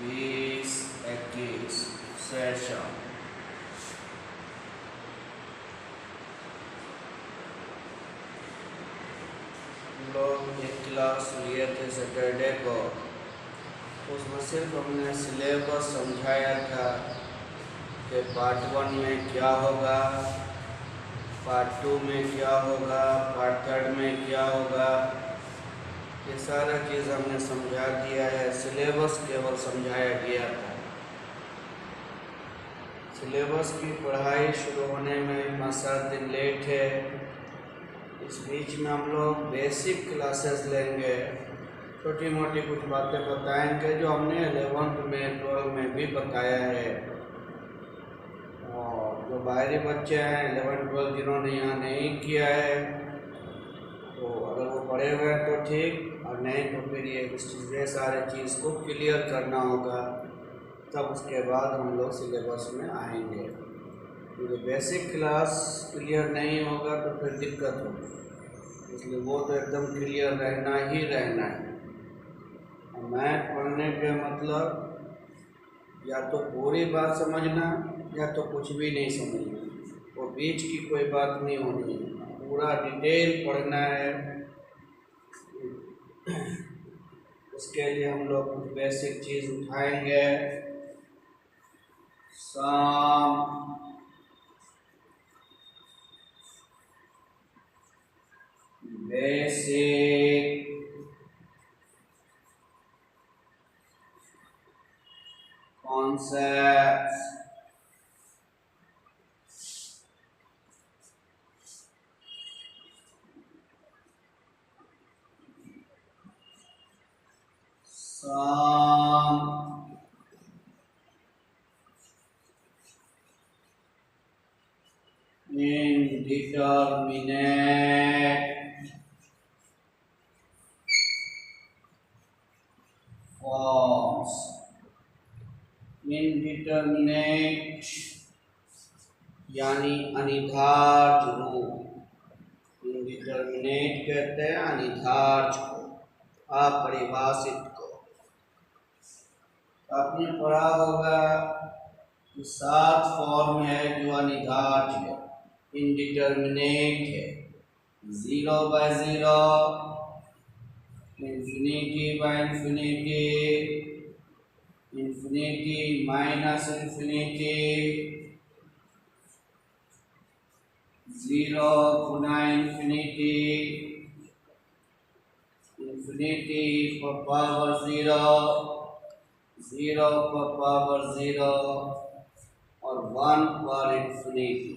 20-21 session. लोग एक class लिए थे सैटरडे को, उसमें सिर्फ हमने सिलेबस समझाया था कि पार्ट 1 में क्या होगा, पार्ट 2 में क्या होगा, पार्ट 3 में क्या होगा। ये सारा चीज़ हमने समझा दिया है, सिलेबस केवल समझाया गया था। सिलेबस की पढ़ाई शुरू होने में 5-7 दिन लेट है। इस बीच में हम लोग बेसिक क्लासेस लेंगे, छोटी मोटी कुछ बातें बताएंगे जो हमने 11th में 12 में भी बताया है। और जो बाहरी बच्चे हैं 11-12 जिन्होंने यहाँ नहीं किया है, तो अगर वो पढ़े हुए हैं तो ठीक, और नहीं तो फिर ये सारे चीज़ को क्लियर करना होगा, तब उसके बाद हम लोग सिलेबस में आएंगे। क्योंकि बेसिक क्लास क्लियर नहीं होगा तो फिर दिक्कत होगी, इसलिए वो तो एकदम क्लियर रहना ही रहना है। मैथ पढ़ने के मतलब या तो पूरी बात समझना या तो कुछ भी नहीं समझना, वो बीच की कोई बात नहीं होनी है, पूरा डिटेल पढ़ना है। उसके लिए हम लोग कुछ बेसिक चीज़ उठाएंगे। सम, बेसिक, कॉन्सेप्ट्स, सम, indeterminate forms। इनडिटर्मिनेट यानी अनिधार्ज रूप। इनडिटर्मिनेट कहते हैं अनिधार्ज को, अपरिभाषित को। आपने पढ़ा होगा कि 7 फॉर्म है जो अनिधार्ज है, इनडिटर्मिनेट है। 0/0, infinity by infinity, infinity minus infinity, 0 गुना इंफिनिटी, इंफिनिटी पर पावर 0, 0 पर पावर 0 और 1 पर इंफिनिटी।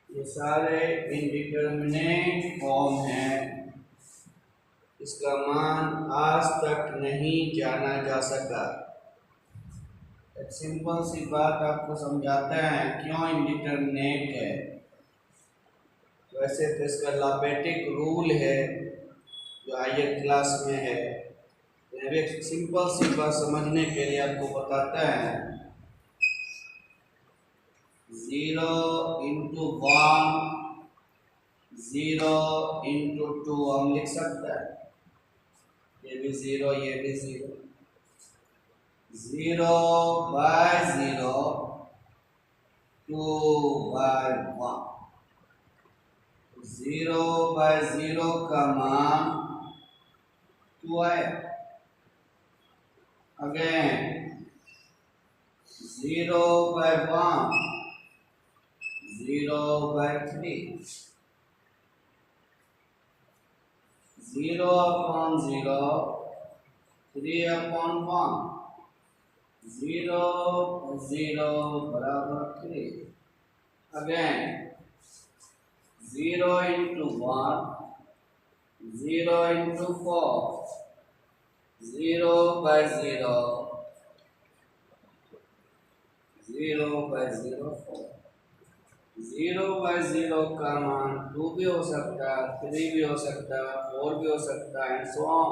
ये सारे इनडिटर्मिनेट फॉर्म हैं। इसका मान आज तक नहीं जाना जा सका। एक सिंपल सी बात आपको समझाते हैं क्यों इनडिटर्मिनेट है। वैसे तो इसका लॉपेटिक रूल है जो हायर क्लास में है, एक सिंपल सी बात समझने के लिए आपको बताते हैं। 0 into 1, 0 into 2 हम लिख सकते हैं। ये भी 0, ये भी 0। 0/0, 2/1। 0/0 का मान 2 है। अगेन 0/1, 0/3। 0/0, 3/1। 0/0 बराबर 3। Again 0 into 1, 0 into 4, 0/0, 0/0 4। 0/0 का मान 2 भी हो सकता है, 3 भी हो सकता है, 4 भी हो सकता है, एंड सो ऑन।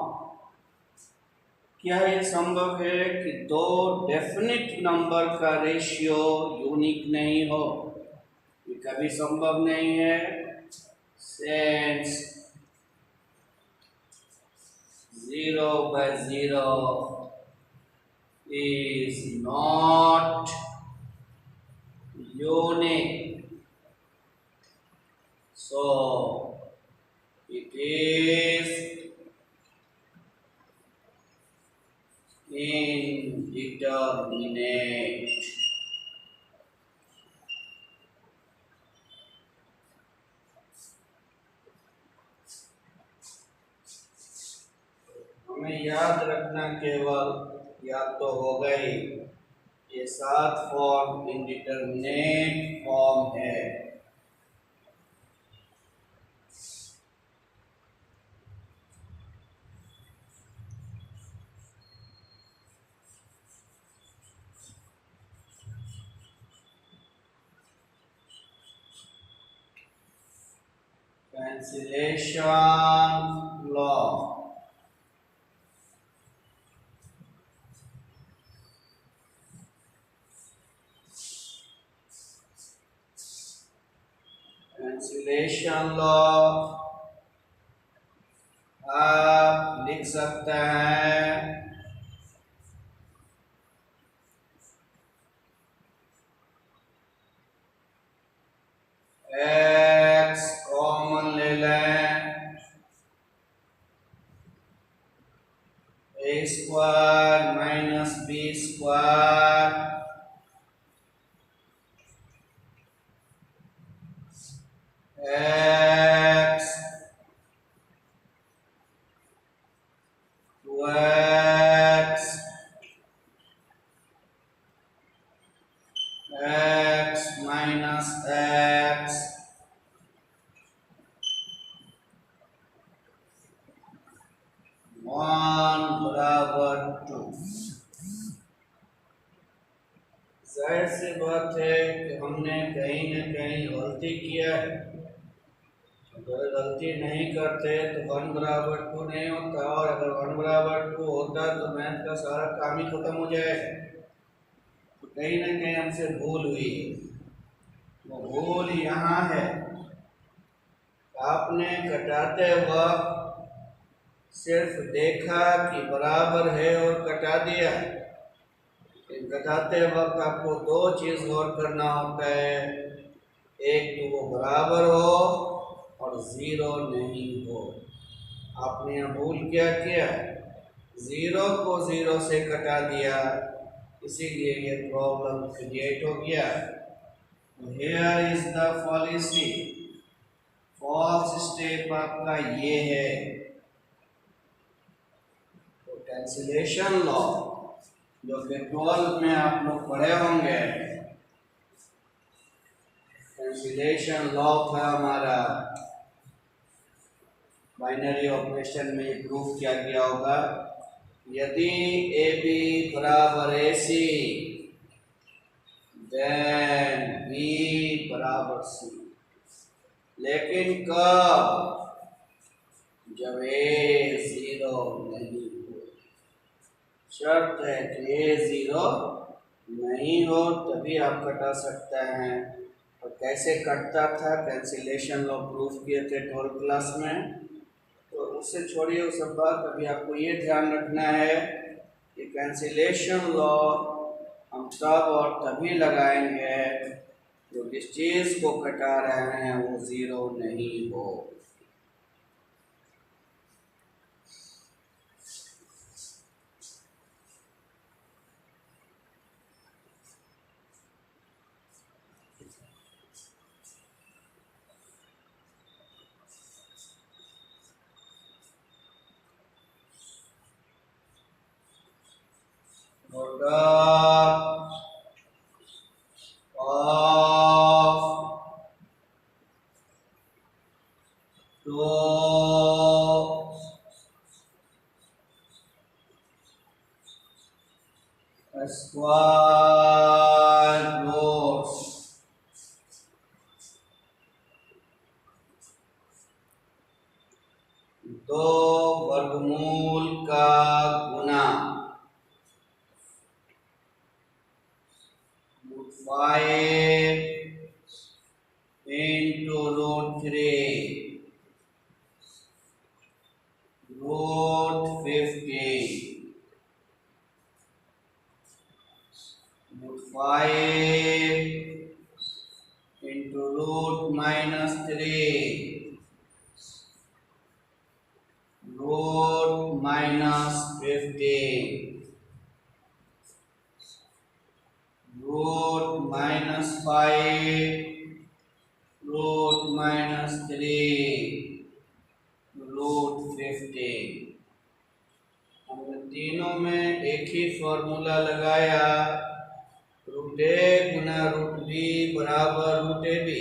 क्या ये संभव है कि 2 डेफिनिट नंबर का रेशियो यूनिक नहीं हो? ये कभी संभव नहीं है। Sense 0/0 is not unique, so it is indeterminate. हमें याद रखना केवल याद तो हो गई, ये 7 फॉर्म इंडिटरमिनेट फॉर्म है। कैंसिलेशन लॉ, कैंसिलेशन लॉ आप लिख सकते हैं x कॉमन ले लें, a square minus b square x 2x x minus x 1 बराबर 2। जाहिर सी बात है कि हमने कहीं न कहीं गलती किया है। अगर गलती नहीं करते तो 1 बराबर 2 नहीं होता, और अगर 1 बराबर 2 होता तो मैथ का सारा काम ही खत्म हो जाएगा। तो कहीं न कहीं हमसे भूल हुई है, वो भूल यहाँ है। आपने कटाते वक्त सिर्फ देखा कि बराबर है और कटा दिया। घटाते वक्त आपको 2 चीज़ और करना होता है, एक तो वो बराबर हो और 0 नहीं हो। आपने यहाँ भूल क्या किया, 0 को 0 से कटा दिया, इसीलिए ये प्रॉब्लम क्रिएट हो गया। Here is the policy, false step आपका ये है। तो कैंसिलेशन लॉ जो कि 12 में आप लोग पढ़े होंगे, कैंसिलेशन लॉ था हमारा, बाइनरी ऑपरेशन में प्रूफ किया गया होगा। यदि ए बी बराबर ए सी देन बी बराबर सी, लेकिन कब, जब ए 0 नहीं हो। शर्त है कि ए 0 नहीं हो तभी आप कटा सकते हैं। और कैसे कटता था, कैंसिलेशन लॉ प्रूफ किए थे 12 क्लास में, तो उससे छोड़िए वो सब बात। अभी आपको ये ध्यान रखना है कि कैंसिलेशन लॉ हम तब और तभी लगाएंगे जो जिस चीज़ को कटा रहे हैं वो 0 नहीं हो। स्क्वायर रूट दो वर्गमूल का गुना 5 into √3 √15 5 into root minus 3 root minus 15 root minus 5 root minus 3 root 15। हमने तीनों में एक ही फॉर्मूला लगाया, रूट ए गुना रूट बी बराबर रूट ए बी,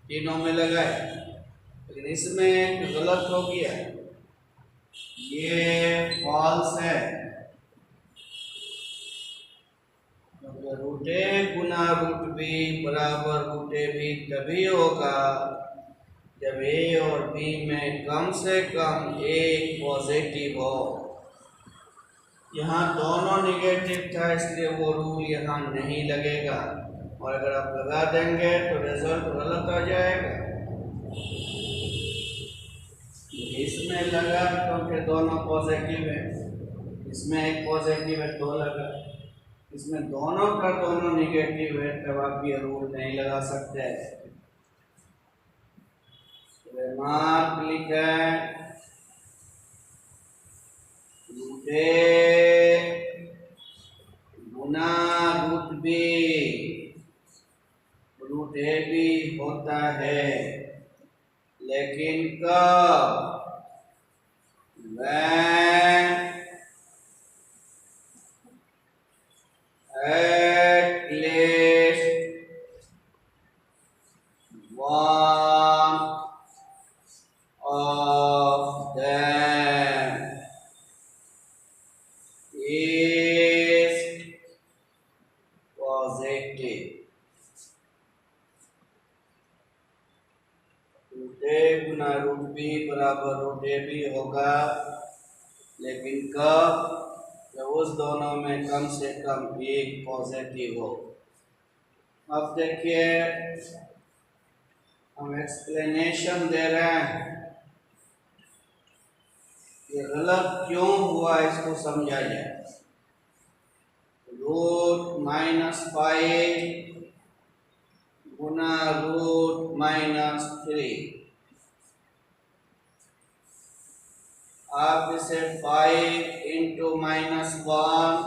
तीनों में लगाए। लेकिन इसमें गलत हो गया, ये फॉल्स है। रूट ए गुना रूट बी बराबर रूट ए बी तभी होगा जब ए और बी में कम से कम एक पॉजिटिव हो। यहाँ दोनों निगेटिव था, इसलिए वो रूल यहाँ नहीं लगेगा, और अगर आप लगा देंगे तो रिजल्ट गलत आ जाएगा। इसमें लगा क्योंकि दोनों पॉजिटिव है, इसमें एक पॉजिटिव है तो लगा, इसमें दोनों का दोनों निगेटिव है, तब आप ये रूल नहीं लगा सकते। रिमार्क लिखा है, रूट ए गुना root B root A B होता है, लेकिन कब? when at least one of them is positive। Root A गुना रूट बी बराबर रूट ए बी होगा, लेकिन कब? जब उस दोनों में कम से कम एक पॉजिटिव हो। अब देखिए, हम एक्सप्लेनेशन दे रहे हैं, ये गलत क्यों हुआ इसको समझा जाए। रूट माइनस 5 गुना रूट माइनस 3, आप इसे 5 इंटू माइनस 1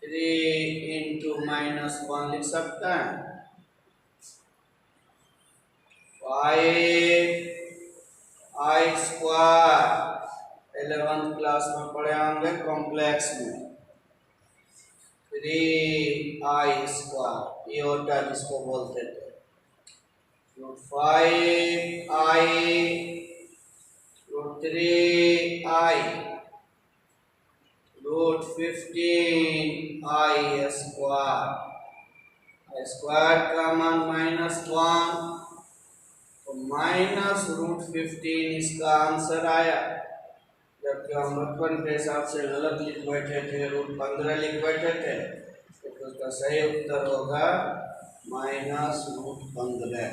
3 इंटू माइनस 1 लिख सकते हैं। 5 आई स्क्वायर 11th क्लास में पढ़े होंगे कॉम्प्लेक्स में, 3 आई स्क्वायर इयोटा जिसको बोलते थे, 5 आई 3 आई रूट 15 आई स्क्वायर, स्क्वायर का मान -1, तो माइनस रूट 15 इसका आंसर आया। जबकि हम बचपन के हिसाब से गलत लिख बैठे थे, रूट 15 लिख बैठे थे, तो उसका सही उत्तर होगा माइनस रूट 15।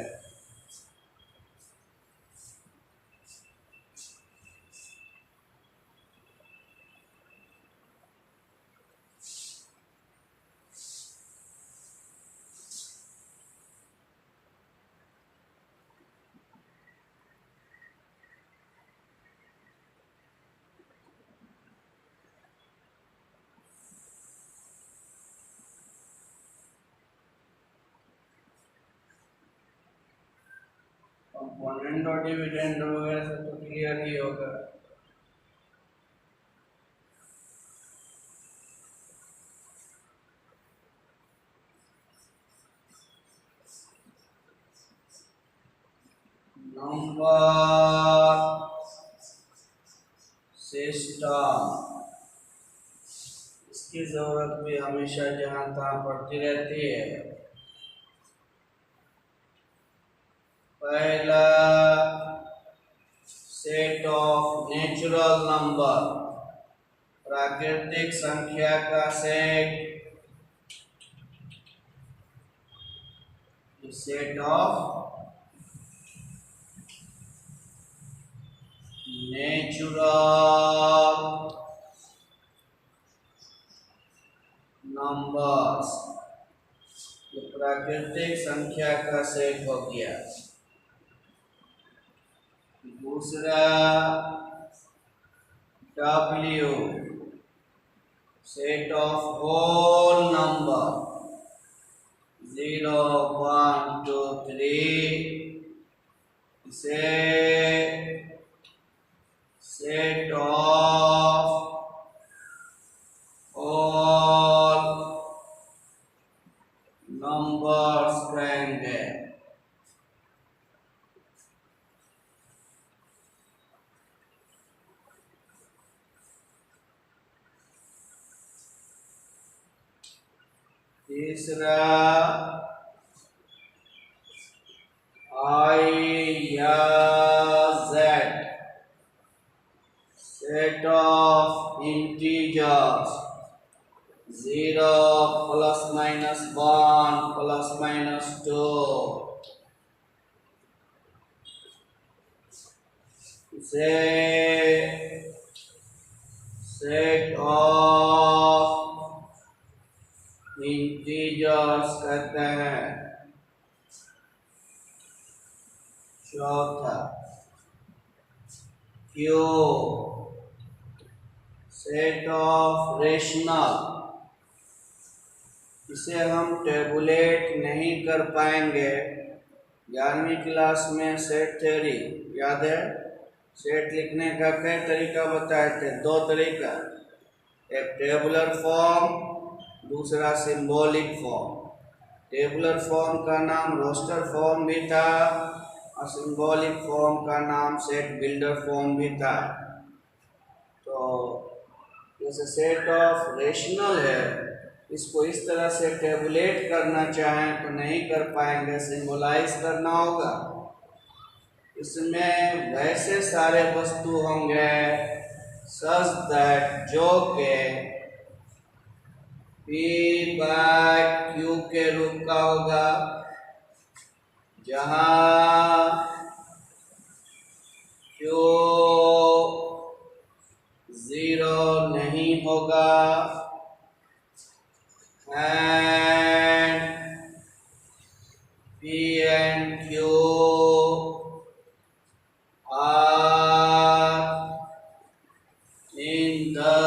कंपोनेंट और डिविडेंड वगैरह से तो क्लियर ही होगा। नंबर सिस्टम, इसकी जरूरत भी हमेशा जहां तहां पड़ती रहती है। पहला सेट ऑफ नेचुरल नंबर, प्राकृतिक संख्या का set, set of natural numbers. प्राकृतिक संख्या का सेट हो गया। दूसरा W, set of whole number 0, 1, 2, 3, इसे सेट ऑफ ऑल नंबर्स कहेंगे। तीसरा I या Z, सेट ऑफ इंटीजर्स 0 ± 1 ± 2, इसे सेट ऑफ इंटीजर्स कहते हैं। चौथा Q, सेट ऑफ रेशनल, इसे हम टेबुलेट नहीं कर पाएंगे। 11वीं क्लास में सेट थ्योरी याद है? सेट लिखने का कई तरीका बताए थे, 2 तरीका, एक टेबुलर फॉर्म, दूसरा सिंबॉलिक फॉर्म। टेबुलर फॉर्म का नाम रोस्टर फॉर्म भी था और सिंबॉलिक फॉर्म का नाम सेट बिल्डर फॉर्म भी था। तो जैसे सेट ऑफ रेशनल है, इसको इस तरह से टेबुलेट करना चाहें तो नहीं कर पाएंगे, सिंबलाइज करना होगा। इसमें वैसे सारे वस्तु होंगे सच दैट जो के P/Q के रूप का होगा, जहां Q 0 नहीं होगा and P and Q are in the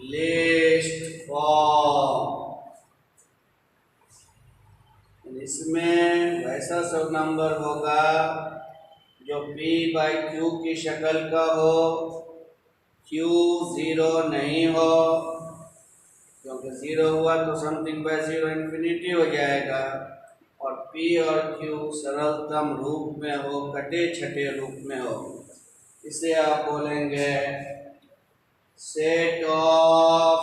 list form। इसमें वैसा सब नंबर होगा जो P/Q की शक्ल का हो, Q 0 नहीं हो, क्योंकि 0 हुआ तो समथिंग बाय 0 इन्फिनिटी हो जाएगा, और P और Q सरलतम रूप में हो, कटे छठे रूप में हो। इसे आप बोलेंगे set of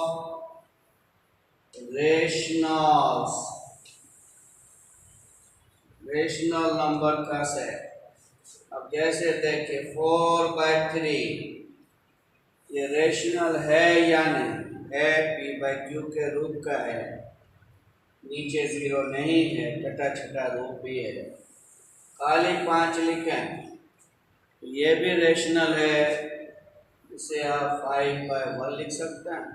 rationals, rational number का सेट। अब जैसे देखिए 4/3, ये रेशनल है या नहीं है? P/Q के रूप का है, नीचे 0 नहीं है, कटा छठा रूप भी है। खाली 5 लिखें, ये भी रेशनल है, इसे आप 5/1 लिख सकते हैं।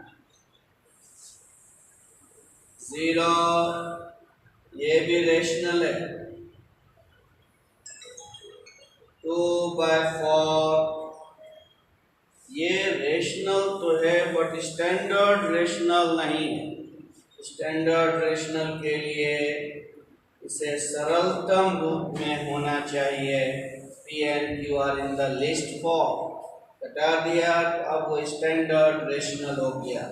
0 ये भी रेशनल है, 2/4 ये रेशनल तो है बट स्टैंडर्ड रेशनल नहीं है। स्टैंडर्ड रेशनल के लिए इसे सरलतम रूप में होना चाहिए। P and Q are in the list form, बता दिया तो अब वो स्टैंडर्ड रेशनल हो गया।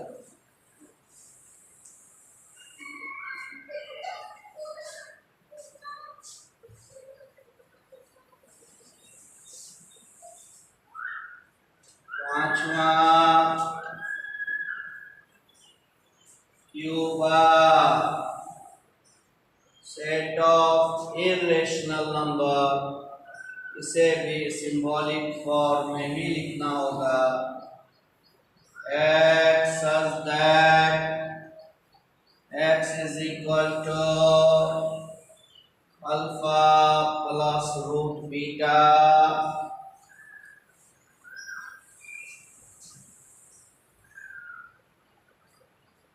पांचवा Q bar, set of irrational number, इसे भी सिंबॉलिक फॉर्म में ही लिखना होगा। X such that X is equal to alpha plus root beta,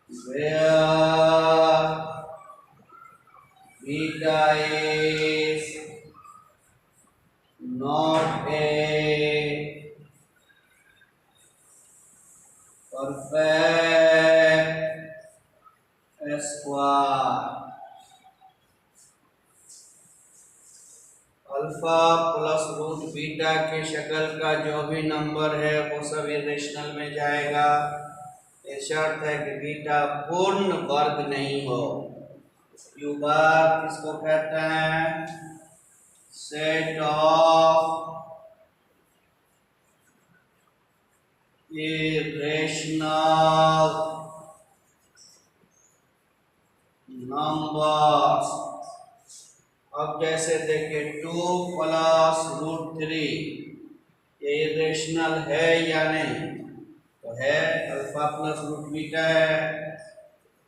where is not a perfect square. Alpha plus root beta के शक्ल का जो भी नंबर है वो सब इरेशनल में जाएगा। ये शर्त है कि बीटा पूर्ण वर्ग नहीं हो। क्यू बार किसको कहते हैं? Set of irrational numbers. अब जैसे देखिए 2 प्लस रूट 3 ये इरेशनल है या नहीं? तो है, अल्फा प्लस रूट बीटा है।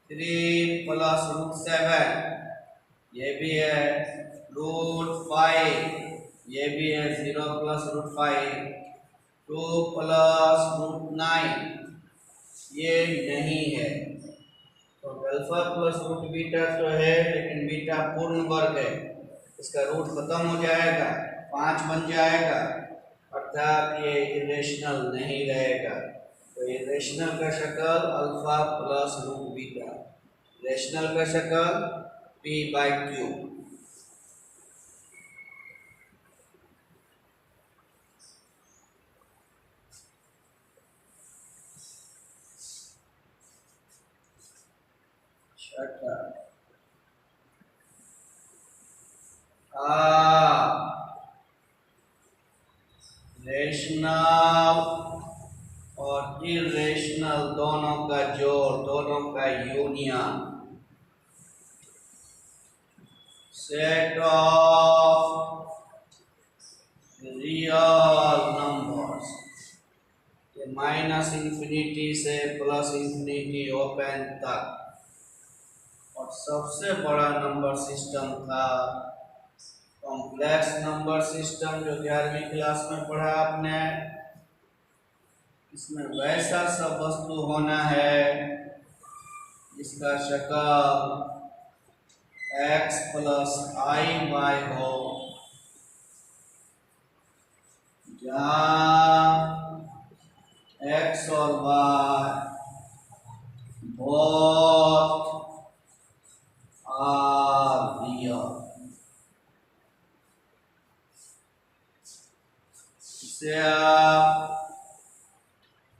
3 प्लस रूट 7 ये भी है। रूट 5 ये भी है। 0 प्लस रूट 5। 2 प्लस रूट 9 ये नहीं है। तो अल्फा प्लस रूट बीटा तो है लेकिन बीटा पूर्ण वर्ग है। इसका रूट खत्म हो जाएगा, 5 बन जाएगा, अर्थात ये इरेशनल नहीं रहेगा। तो इरेशनल का शक्ल alpha plus root beta. Rational का शक्ल p/q। छठा रेशनल और इरेशनल दोनों का जोड़, दोनों का union. Set of real numbers. ये माइनस इंफिनिटी से प्लस इंफिनिटी ओपन तक। और सबसे बड़ा नंबर सिस्टम था कॉम्प्लेक्स नंबर सिस्टम, जो 11वीं क्लास में पढ़ा आपने। इसमें वैसा सब वस्तु होना है जिसका शक्ल x प्लस i y हो, जहाँ x और y both are real। इसे आप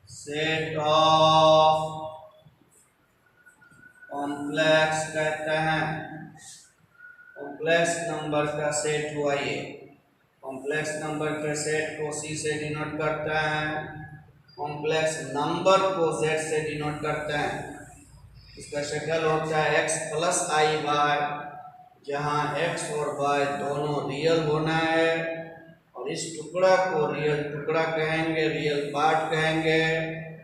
सेट ऑफ कॉम्प्लेक्स कहते हैं। कॉम्प्लेक्स नंबर का सेट हुआ ये। कॉम्प्लेक्स नंबर के सेट को C से डिनोट करते हैं, कॉम्प्लेक्स नंबर को Z से डिनोट करते हैं। इसका शक्ल होता है x प्लस i y, जहाँ x और y दोनों रियल होना है। और इस टुकड़ा को रियल टुकड़ा कहेंगे, रियल पार्ट कहेंगे।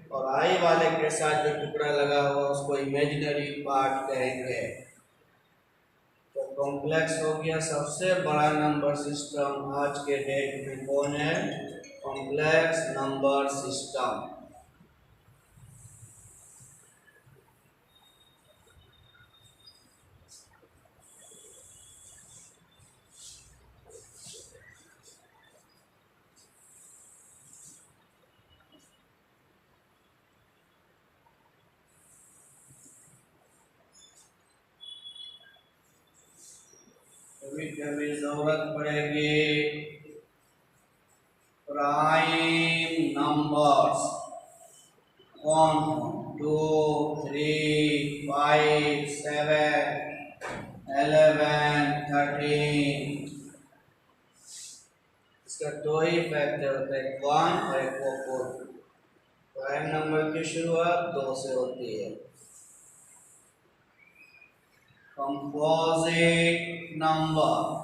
और i वाले के साथ जो टुकड़ा लगा हुआ उसको इमेजिनरी पार्ट कहेंगे। तो कॉम्प्लेक्स हो गया सबसे बड़ा नंबर सिस्टम आज के डेट में। कौन है? Complex number system. कभी कभी जरूरत पड़ेगी प्राइम नंबर्स। कौन? 2, 3, 5, 7, 11, 13। इसका दो ही फैक्टर होता है, 1 और एक 4। प्राइम नंबर की शुरुआत 2 से होती है। Composite number.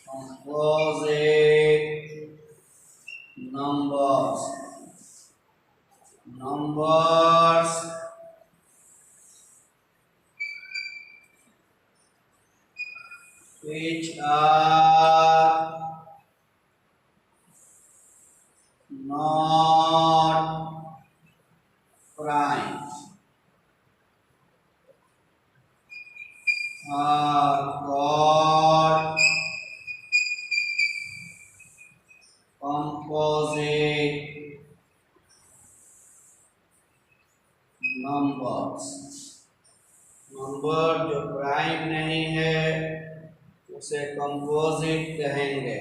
Composite numbers which are not prime। are called composite numbers। Number जो प्राइम नहीं है उसे कंपोजिट कहेंगे।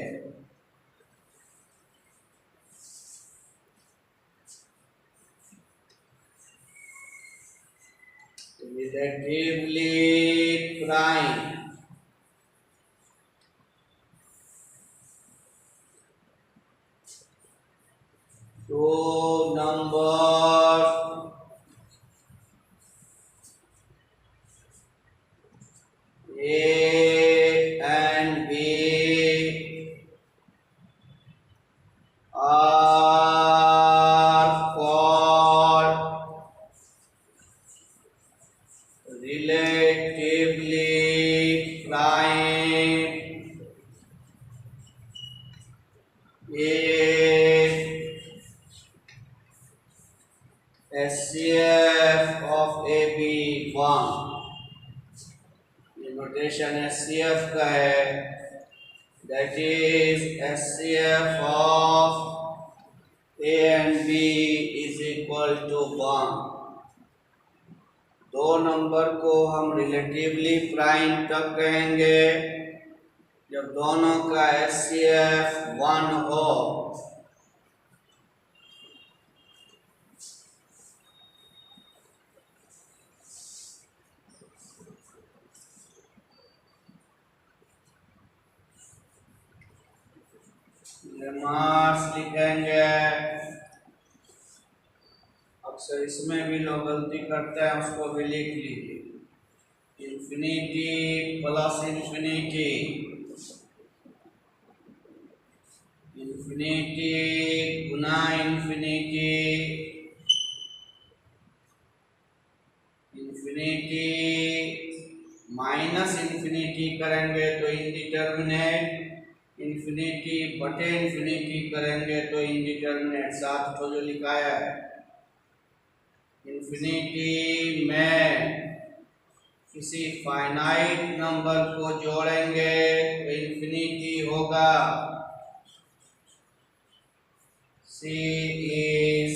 Relatively prime two numbers A and B are called relatively prime if SCF of AB 1। ये नोटेशन SCF का है, that is SCF of A and B is equal to 1। दो number को हम रिलेटिवली प्राइम तब कहेंगे जब दोनों का SCF 1 हो। मार्क्स लिखेंगे। अक्सर इसमें भी लोग गलती करते हैं, उसको भी लिख लीजिए। इंफिनिटी प्लस इंफिनिटी, इंफिनिटी गुना इंफिनिटी, इंफिनिटी माइनस इंफिनिटी करेंगे तो इनडिटर्मिनेट, इंफिनिटी बटे इंफिनिटी करेंगे तो इनडिटर्मिनेट। साथ तो जो लिखाया है, इंफिनिटी में किसी फाइनाइट नंबर को जोड़ेंगे तो इंफिनिटी होगा। C is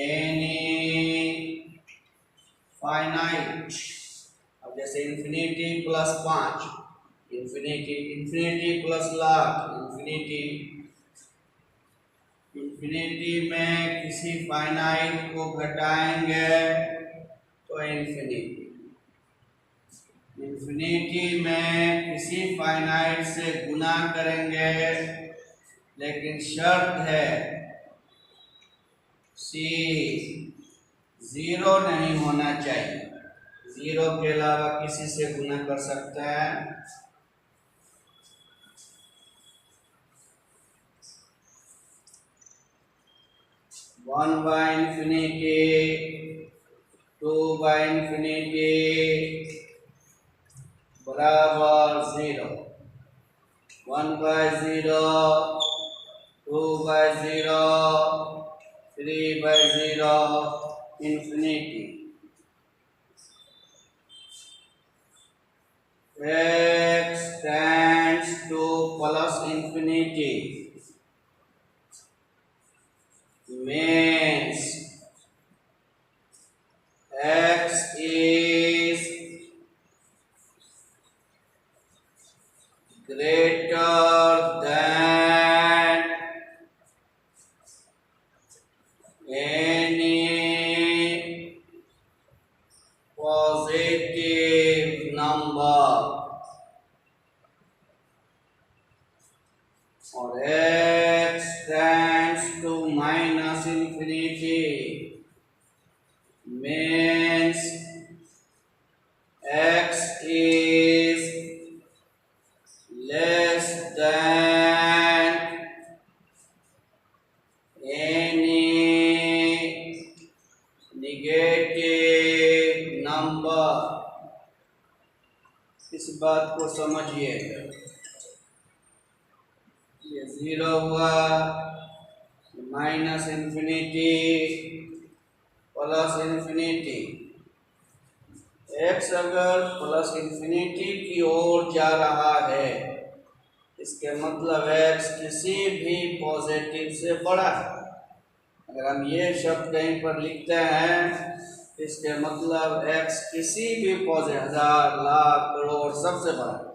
any finite। अब जैसे infinity plus 5, infinity, infinity plus lakh, infinity, infinity में किसी फाइनाइट को घटाएंगे तो इंफिनिटी, इंफिनिटी में किसी फाइनाइट से गुना करेंगे, लेकिन शर्त है C 0 नहीं होना चाहिए। 0 के अलावा किसी से गुना कर सकते हैं। One by infinity, 2 by infinity बराबर 0, 1 by 0, 2 by 0, 3 by 0, infinity. X tends to plus infinity means X is greater than any positive number, और x tends to minus infinity means x is less than any negative number। इस बात को समझिए, ये 0 हुआ, minus infinity plus infinity, x अगर plus infinity की ओर जा रहा है, इसके मतलब x किसी भी पॉजिटिव से बड़ा है। अगर हम ये शब्द कहीं पर लिखते हैं, इसके मतलब x किसी भी पॉजिटिव, हजार, लाख, करोड़ सबसे बड़ा है।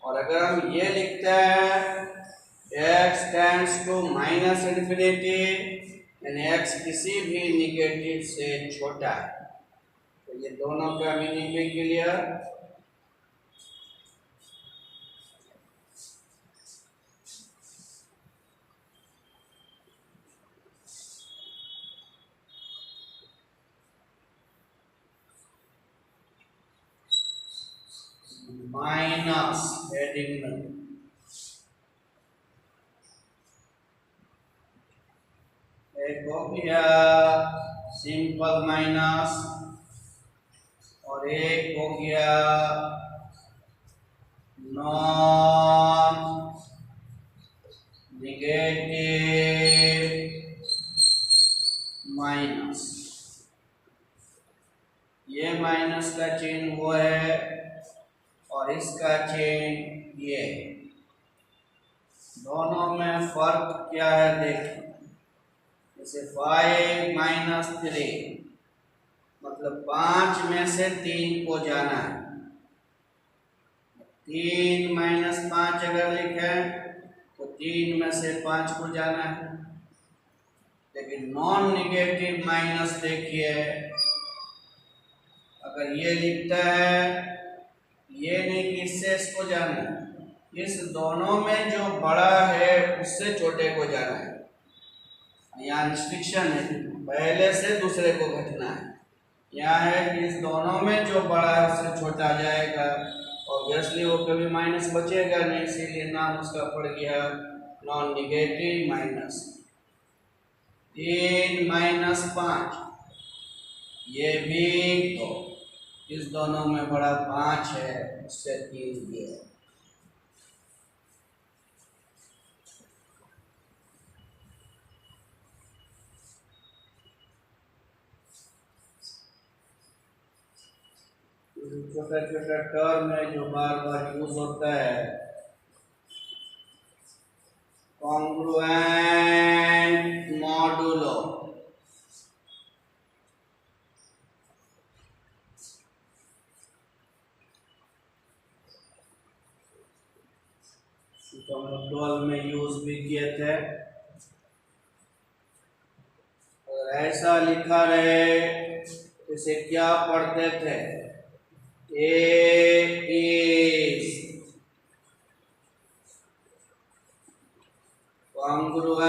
और अगर हम ये लिखते हैं x tends to minus infinity, यानी x किसी भी निगेटिव से छोटा है। तो ये दोनों का मीनिंग भी क्लियर। माइनस हेडिंग में एक हो गया सिंपल माइनस और एक हो गया नॉन नेगेटिव माइनस। ये माइनस का चिन्ह वो है और इसका चिन्ह ये। दोनों में फर्क क्या है देखिए। जैसे 5 माइनस 3 मतलब 5 में से 3 को जाना है। 3 माइनस 5 अगर लिखे तो 3 में से 5 को जाना है। लेकिन नॉन नेगेटिव माइनस देखिए, अगर ये लिखता है, ये नहीं कि इससे इसको जाना है, इस दोनों में जो बड़ा है उससे छोटे को जाना है। यहाँ रिस्ट्रिक्शन है, पहले से दूसरे को घटना है। यहाँ है कि इस दोनों में जो बड़ा है उससे छोटा जाएगा। ऑब्वियसली वो कभी माइनस बचेगा नहीं, इसीलिए नाम उसका पड़ गया नॉन नेगेटिव माइनस। 3 माइनस 5 ये भी तो इस दोनों में बड़ा 5 है, उससे 3 ये है। छोटा छोटा टर्म है जो बार बार यूज होता है। कॉन्ग्रुएंट मॉडुलो, तो हम 12 में यूज भी किए थे। अगर ऐसा लिखा रहे इसे क्या पढ़ते थे, A is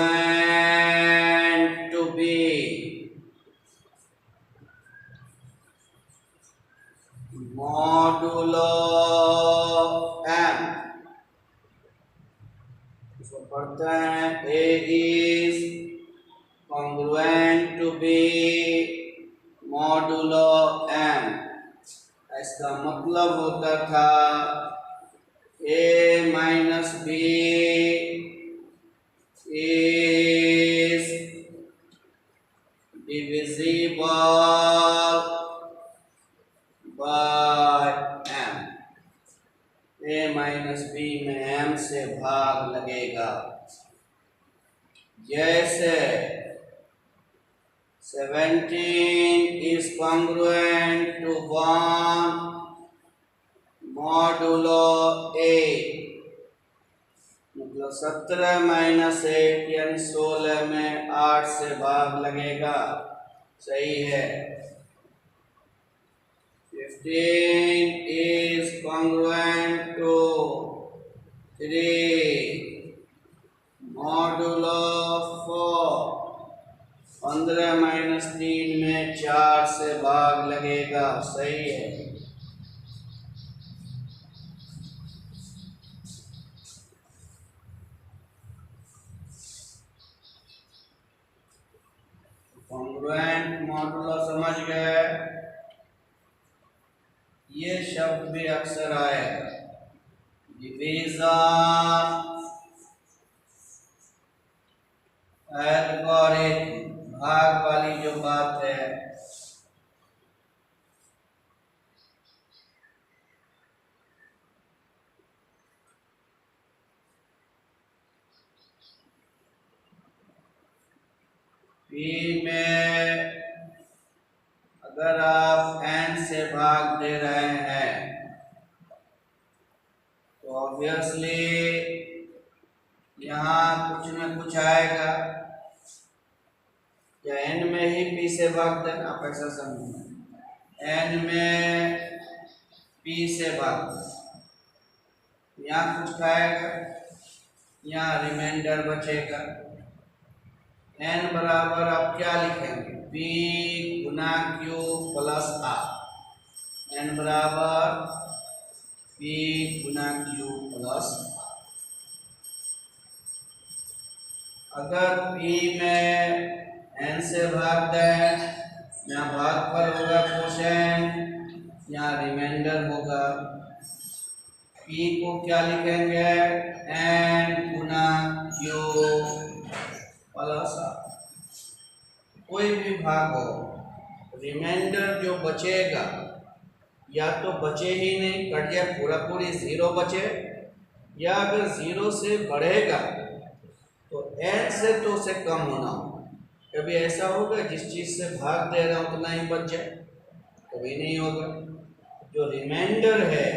congruent to B modulo M। इसको पढ़ते हैं A is congruent to B modulo M। इसका मतलब होता था A minus B is divisible by M। A minus B में M से भाग लगेगा। जैसे 17 is congruent to 1 modulo 8, मतलब 17 माइनस 8 यानी 16 में 8 से भाग लगेगा। सही है। 15 is congruent to 3 modulo 4, 15 minus 3 में 4 से भाग लगेगा। सही है। कॉन्ग्रुएंट मॉडुलो समझ गए। ये शब्द भी अक्सर आएगा, डिवीजन एल्गोरिथम, भाग वाली जो बात है। P में अगर आप n से भाग दे रहे हैं तो ऑब्वियसली यहाँ कुछ न कुछ आएगा, या n में ही p से भाग देना, आप ऐसा समझना, n में p से भाग, यहाँ कुछ खाएगा, यहाँ रिमाइंडर बचेगा। n बराबर आप क्या लिखेंगे, p गुना q प्लस r, n बराबर p गुना q प्लस r। अगर p में n से भाग दें, यहाँ भागफल होगा कोसेन, यहाँ रिमाइंडर होगा, p को क्या लिखेंगे, n गुना q प्लस r। कोई भी भाग हो, रिमाइंडर जो बचेगा या तो बचे ही नहीं, कट जाए, पूरा पूरी जीरो बचे, या अगर जीरो से बढ़ेगा तो n से तो उसे कम होना हो। कभी ऐसा होगा जिस चीज से भाग दे रहा हूं उतना ही बच जाए, कभी नहीं होगा। जो रिमाइंडर है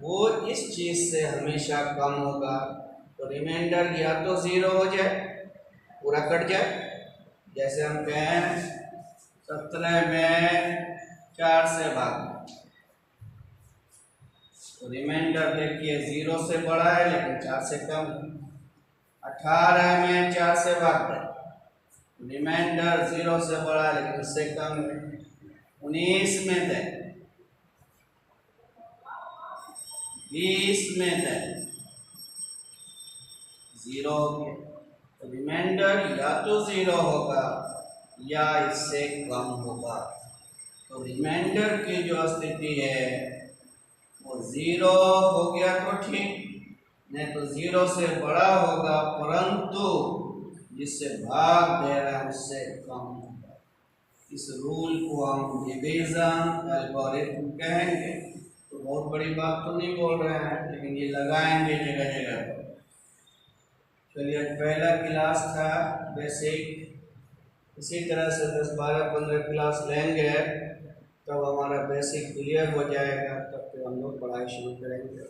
वो इस चीज से हमेशा कम होगा, तो रिमाइंडर या तो जीरो हो जाए, पूरा कट जाए, जैसे हम कहें 17 में 4 से भाग, तो रिमाइंडर देखिए जीरो से बड़ा है लेकिन 4 से कम है। 18 में 4 से भाग है, रिमाइंडर जीरो से बड़ा है लेकिन उससे कम है। 19 में दे, 20 में दे, जीरो हो गया, तो रिमाइंडर या तो जीरो होगा या इससे कम होगा। तो रिमाइंडर की जो स्थिति है वो जीरो हो गया तो ठीक, नहीं तो जीरो से बड़ा होगा परंतु जिससे भाग दे रहा है उससे कम होगा। इस रूल को हम डिवीजन एल्गोरिथम कहेंगे। तो बहुत बड़ी बात तो नहीं बोल रहे हैं, लेकिन ये लगाएंगे जगह जगह पर। चलिए, पहला क्लास था बेसिक, इसी तरह से 10, 12, 15 क्लास लेंगे तब हमारा बेसिक क्लियर हो जाएगा, तब फिर हम लोग पढ़ाई शुरू करेंगे।